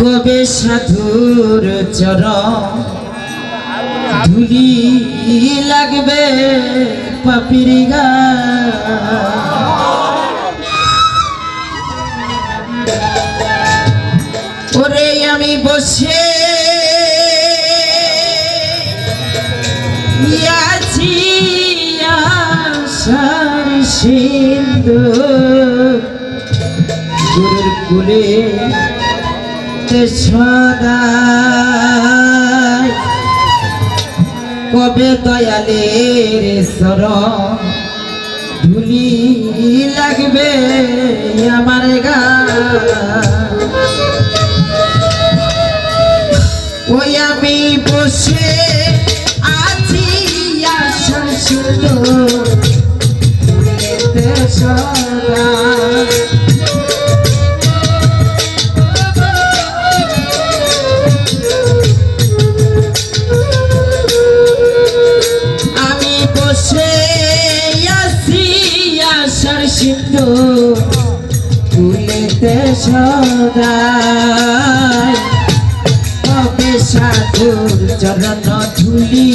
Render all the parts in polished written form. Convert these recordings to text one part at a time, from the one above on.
কবে সাধুর চরণ ধুলি লাগবে পাপির ওরে আমি বসে আছি আশার সিন্দুর গুরুর কুলে সদাই কবে দয়ালের শরণ ধুলি লাগবে আমার ওই আমি বসে আছি আশার সিন্দুর সদাই ফুলেতে সদাই কবে সাধুর চরণ ধুলি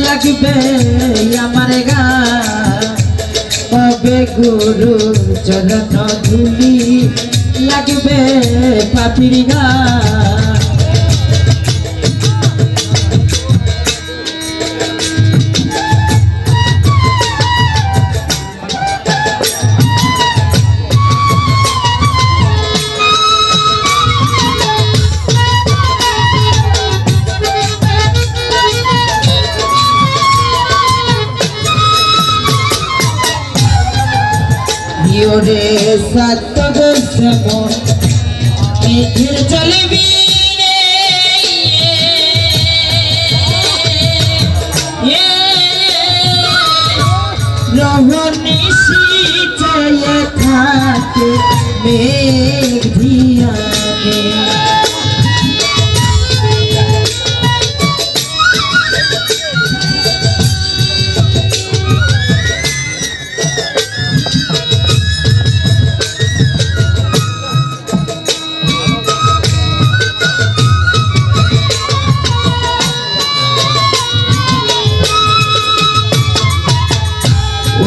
লাগবে আমার কবে গুরুর চরণ ধুলি লাগবে পাপির রে সাতগ সমন মেঘের চলবি রে রহনি শীতলে থাকে মেঘ ধিয়ানে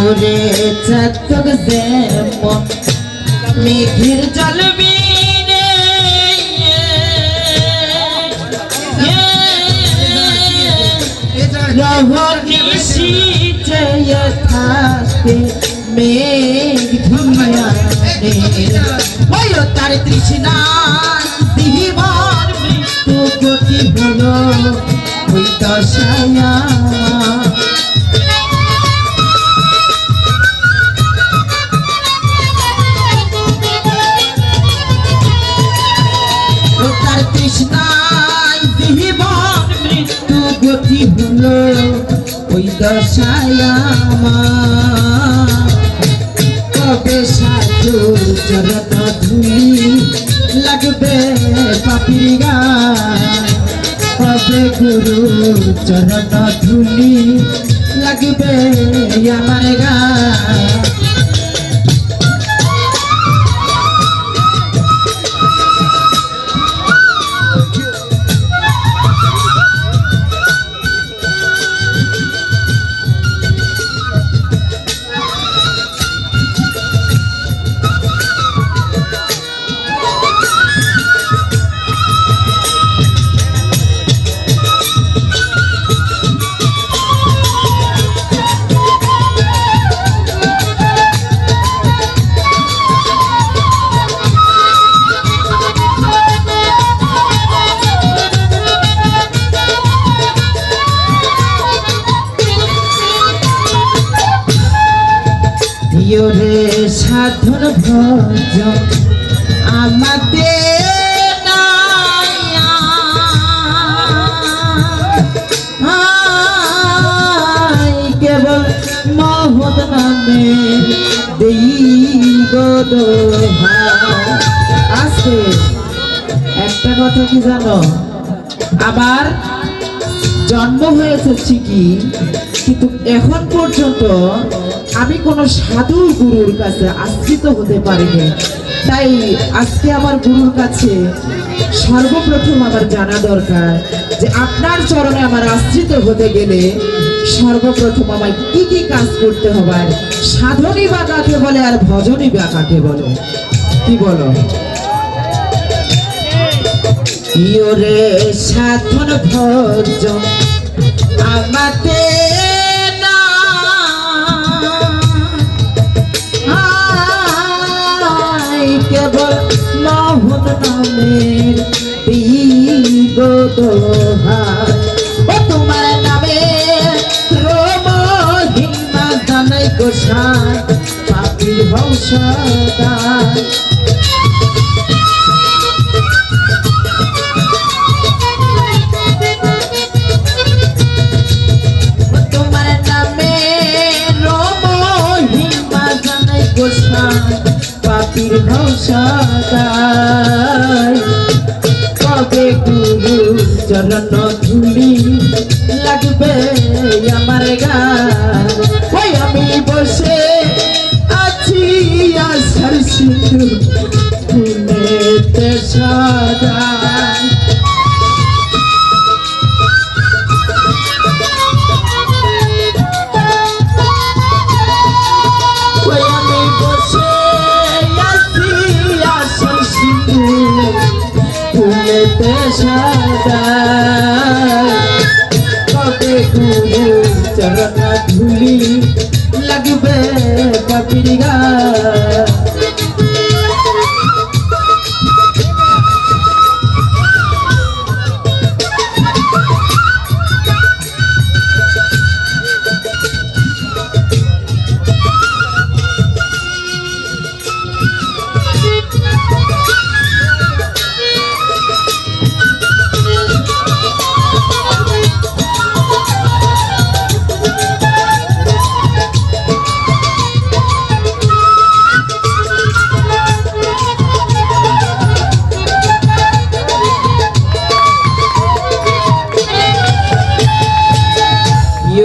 ওরে চাতক যেমন মেঘের চলবি রে রহনি শীতলে থাকে মেঘ ধিয়ানে ওই তার তৃষ্ণা দিবার মৃত্যু গতি হলো ওই দশায়া তৃষ্ণায় জীবন মৃত্যু গতি হলো ওই দশায় কবে সাধুর চরণ ধুলি লাগবে পাপির কবে গুরুর চরণ ধুলি লাগবে আমার রে সাধন ভজন আমাদের কেবল মহৎ নামে আছে একটা কথা কি জানো আমার জন্ম হয়েছে ঠিকই কিন্তু এখন পর্যন্ত আমি কোনো সাধু গুরুর কাছে আশ্রিত হতে পারিনি। তাই আজকে আমার গুরুর কাছে সর্বপ্রথম আমার জানা দরকার যে আপনার চরণে আমার আশ্রিত হতে গেলে সর্বপ্রথম আমায় কি কি কাজ করতে হবে, আর সাধনী বা কাকে বলে আর ভজনী বা কাকে বলে, কি বলো? ইয়োরে সাধন ভজন আমাতে না, কেবল মোহন নামের দোহাই, ও তোমার নামে রোমহিমা জানাই গোসাই, পাপির ভৌসদাই। তোমার নামে রোমহিমা জানাই গোসাই, পাপির ভৌসদাই। কবে গুরু চরণ ধুলি লাগবে আমার গান, ওই আমি বসে আছি আশার সিন্ধু ফুলেতে সাজাই। ওই আমি বসে আছি আশার সিন্ধু ফুলেতে সাজাই। কবে গুরু চরণ ধুলি লাগবে পাপির গান।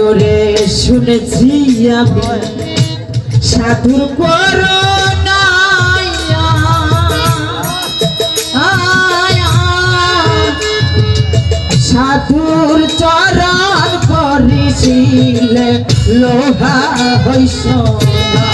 ওরে শুনেছি আমি সাধুর করোনা, সাধুর চরণ করিছিলে লোহা হইস না।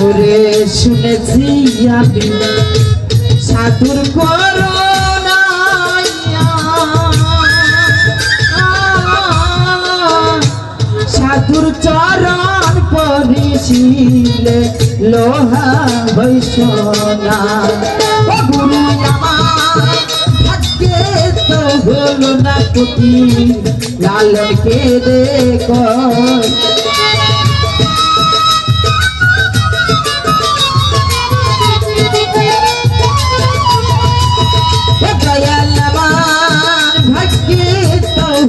ওরে শুনেছি আমি সাধুর করোনা, সাধুর চরণ পরিছিলে লোহা হইস না। ও গুরু আমার ভাগ্যে তো হলো না পতি, লালন কে দেখ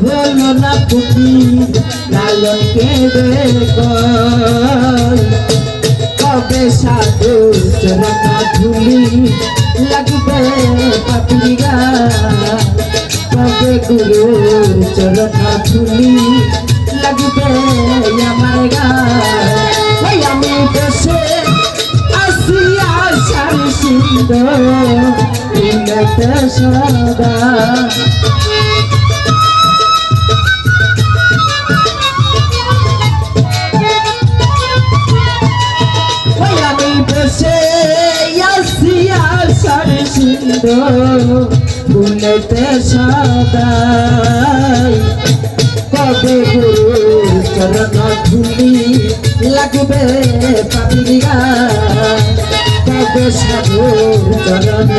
হলো না পুতি, লালন কে দেখ। কবে সাধু চরণ ধুলি লাগবে পাপির গান, কবে গুরু চরণ ধুলি লাগবে আমার গান। ওই আমি বসে আসি আশার সিন্ধু ফুলেতে সদা। ফুলেতে সদাই, কবে গুরু চরণ ধুলি লাগবে পাপির গান, কবে সাধুর চরণ